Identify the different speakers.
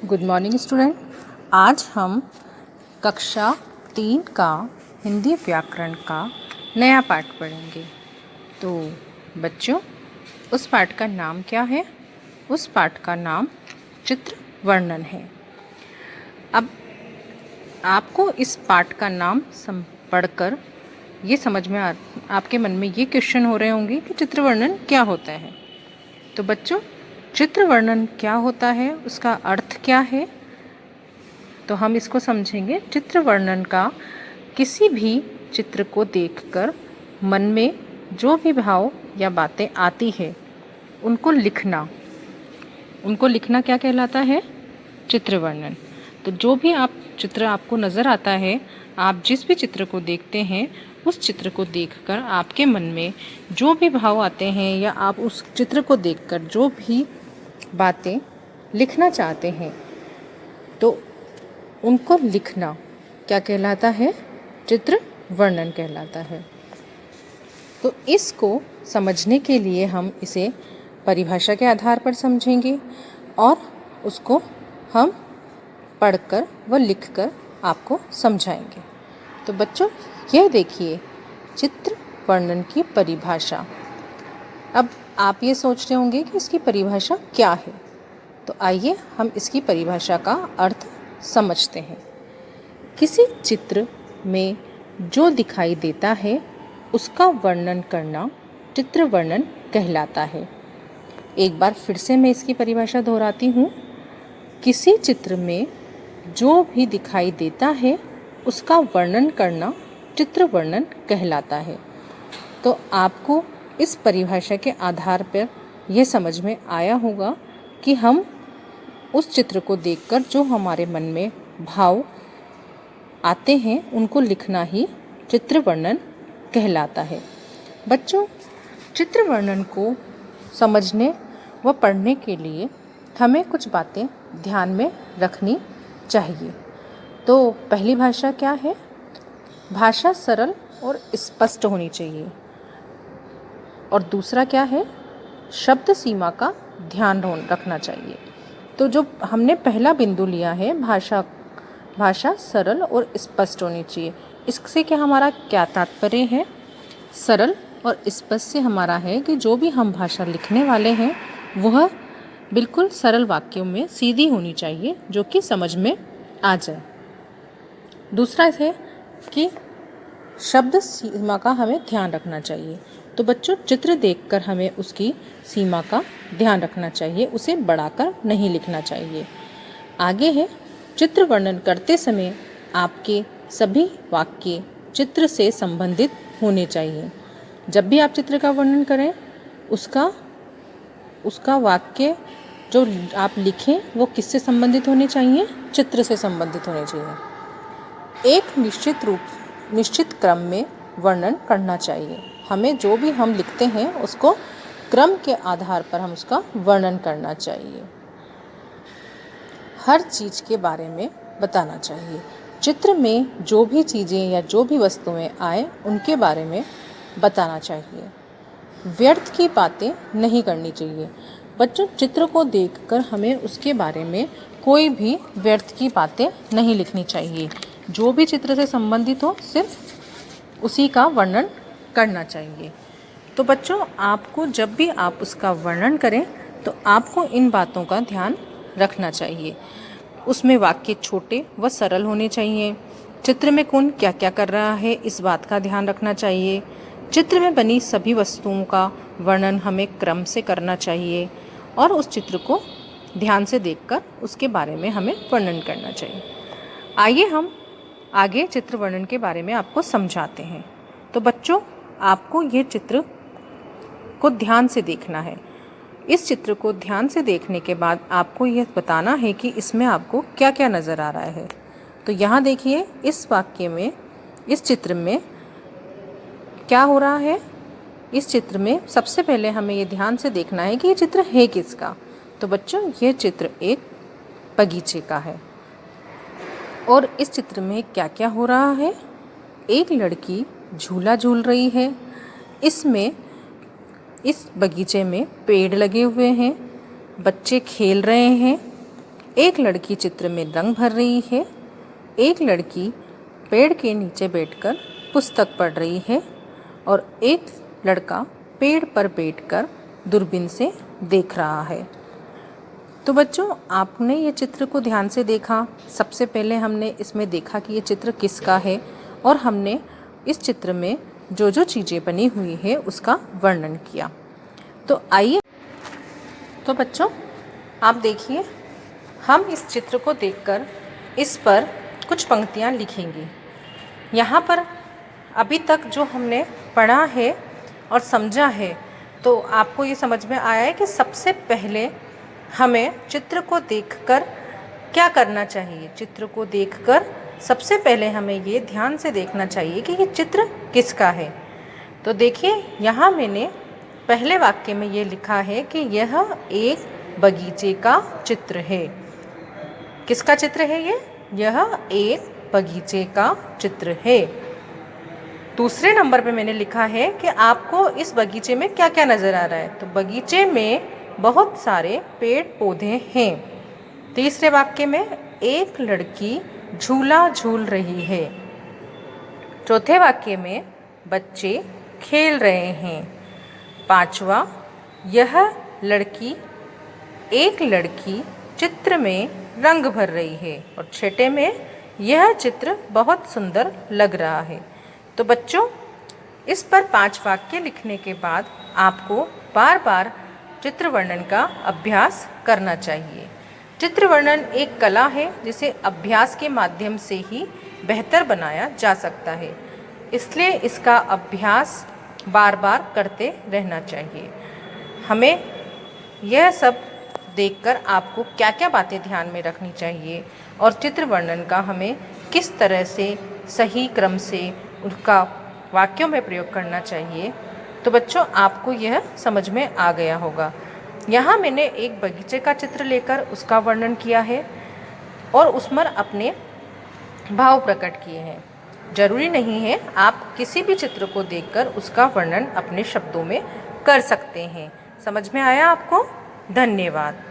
Speaker 1: Good morning student. आज हम कक्षा 3 का हिंदी व्याकरण का नया पाठ पढ़ेंगे। तो बच्चों, उस पाठ का नाम क्या है? उस पाठ का नाम चित्र वर्णन है। अब आपको इस पाठ का नाम पढ़कर ये समझ में आपके मन में ये क्वेश्चन हो रहे होंगे कि चित्र वर्णन क्या होता है। तो बच्चों, चित्र वर्णन क्या होता है, उसका अर्थ क्या है, तो हम इसको समझेंगे। चित्र वर्णन का किसी भी चित्र को देखकर मन में जो भी भाव या बातें आती है उनको लिखना क्या कहलाता है? चित्र वर्णन। तो जो भी चित्र आपको नज़र आता है, आप जिस भी चित्र को देखते हैं, उस चित्र को देखकर आपके मन में जो भी भाव आते हैं या आप उस चित्र को देखकर जो भी बातें लिखना चाहते हैं, तो उनको लिखना क्या कहलाता है? चित्र वर्णन कहलाता है। तो इसको समझने के लिए हम इसे परिभाषा के आधार पर समझेंगे और उसको हम पढ़कर व लिखकर आपको समझाएंगे। तो बच्चों, यह देखिए चित्र वर्णन की परिभाषा। अब आप ये सोच रहे होंगे कि इसकी परिभाषा क्या है, तो आइए हम इसकी परिभाषा का अर्थ समझते हैं। किसी चित्र में जो दिखाई देता है उसका वर्णन करना चित्र वर्णन कहलाता है। एक बार फिर से मैं इसकी परिभाषा दोहराती हूँ। किसी चित्र में जो भी दिखाई देता है उसका वर्णन करना चित्र वर्णन कहलाता है। तो आपको इस परिभाषा के आधार पर यह समझ में आया होगा कि हम उस चित्र को देखकर जो हमारे मन में भाव आते हैं उनको लिखना ही चित्र वर्णन कहलाता है। बच्चों, चित्र वर्णन को समझने व पढ़ने के लिए हमें कुछ बातें ध्यान में रखनी चाहिए। तो पहली भाषा क्या है? भाषा सरल और स्पष्ट होनी चाहिए। और दूसरा क्या है? शब्द सीमा का ध्यान रखना चाहिए। तो जो हमने पहला बिंदु लिया है, भाषा सरल और स्पष्ट होनी चाहिए। इससे क्या हमारा क्या तात्पर्य है? सरल और स्पष्ट से हमारा है कि जो भी हम भाषा लिखने वाले हैं वह बिल्कुल सरल वाक्यों में सीधी होनी चाहिए, जो कि समझ में आ जाए। दूसरा है कि शब्द सीमा का हमें ध्यान रखना चाहिए। तो बच्चों, चित्र देखकर हमें उसकी सीमा का ध्यान रखना चाहिए, उसे बढ़ाकर नहीं लिखना चाहिए। आगे है, चित्र वर्णन करते समय आपके सभी वाक्य चित्र से संबंधित होने चाहिए। जब भी आप चित्र का वर्णन करें, उसका वाक्य जो आप लिखें वो किससे संबंधित होने चाहिए? चित्र से संबंधित होने चाहिए। एक निश्चित क्रम में वर्णन करना चाहिए। हमें जो भी हम लिखते हैं उसको क्रम के आधार पर हम उसका वर्णन करना चाहिए। हर चीज़ के बारे में बताना चाहिए। चित्र में जो भी चीज़ें या जो भी वस्तुएं आए उनके बारे में बताना चाहिए। व्यर्थ की बातें नहीं करनी चाहिए। बच्चों, चित्र को देखकर हमें उसके बारे में कोई भी व्यर्थ की बातें नहीं लिखनी चाहिए। जो भी चित्र से संबंधित हो सिर्फ उसी का वर्णन करना चाहिए। तो बच्चों, आपको जब भी आप उसका वर्णन करें तो आपको इन बातों का ध्यान रखना चाहिए। उसमें वाक्य छोटे व सरल होने चाहिए। चित्र में कौन क्या क्या कर रहा है इस बात का ध्यान रखना चाहिए। चित्र में बनी सभी वस्तुओं का वर्णन हमें क्रम से करना चाहिए और उस चित्र को ध्यान से देखकर उसके बारे में हमें वर्णन करना चाहिए। आइए हम आगे चित्र वर्णन के बारे में आपको समझाते हैं। तो बच्चों, आपको ये चित्र को ध्यान से देखना है। इस चित्र को ध्यान से देखने के बाद आपको यह बताना है कि इसमें आपको क्या क्या नज़र आ रहा है। तो यहाँ देखिए, इस वाक्य में, इस चित्र में क्या हो रहा है? इस चित्र में सबसे पहले हमें ये ध्यान से देखना है कि ये चित्र है किसका। तो बच्चों, ये चित्र एक बगीचे का है और इस चित्र में क्या क्या हो रहा है? एक लड़की झूला झूल रही है। इस बगीचे में पेड़ लगे हुए हैं, बच्चे खेल रहे हैं एक लड़की चित्र में रंग भर रही है। एक लड़की पेड़ के नीचे बैठकर पुस्तक पढ़ रही है और एक लड़का पेड़ पर बैठकर दूरबीन से देख रहा है। तो बच्चों, आपने ये चित्र को ध्यान से देखा। सबसे पहले हमने इसमें देखा कि ये चित्र किसका है और हमने इस चित्र में जो जो चीज़ें बनी हुई है उसका वर्णन किया। तो आइए, तो बच्चों आप देखिए, हम इस चित्र को देखकर इस पर कुछ पंक्तियाँ लिखेंगे। यहाँ पर अभी तक जो हमने पढ़ा है और समझा है, तो आपको ये समझ में आया है कि सबसे पहले हमें चित्र को देखकर क्या करना चाहिए। चित्र को देखकर सबसे पहले हमें ये ध्यान से देखना चाहिए कि ये चित्र किसका है। तो देखिए, यहाँ मैंने पहले वाक्य में ये लिखा है कि यह एक बगीचे का चित्र है। किसका चित्र है ये? यह एक बगीचे का चित्र है। दूसरे नंबर पे मैंने लिखा है कि आपको इस बगीचे में क्या क्या नज़र आ रहा है। तो बगीचे में बहुत सारे पेड़ पौधे हैं। तीसरे वाक्य में एक लड़की झूला झूल रही है। चौथे वाक्य में बच्चे खेल रहे हैं। पांचवा, यह लड़की एक लड़की चित्र में रंग भर रही है। और छठे में यह चित्र बहुत सुंदर लग रहा है। तो बच्चों, इस पर 5 वाक्य लिखने के बाद आपको बार बार चित्र वर्णन का अभ्यास करना चाहिए। चित्र वर्णन एक कला है जिसे अभ्यास के माध्यम से ही बेहतर बनाया जा सकता है, इसलिए इसका अभ्यास बार बार करते रहना चाहिए। हमें यह सब देखकर आपको क्या क्या बातें ध्यान में रखनी चाहिए और चित्र वर्णन का हमें किस तरह से सही क्रम से उसका वाक्यों में प्रयोग करना चाहिए, तो बच्चों आपको यह समझ में आ गया होगा। यहाँ मैंने एक बगीचे का चित्र लेकर उसका वर्णन किया है और उसमें अपने भाव प्रकट किए हैं। जरूरी नहीं है, आप किसी भी चित्र को देखकर उसका वर्णन अपने शब्दों में कर सकते हैं। समझ में आया आपको? धन्यवाद।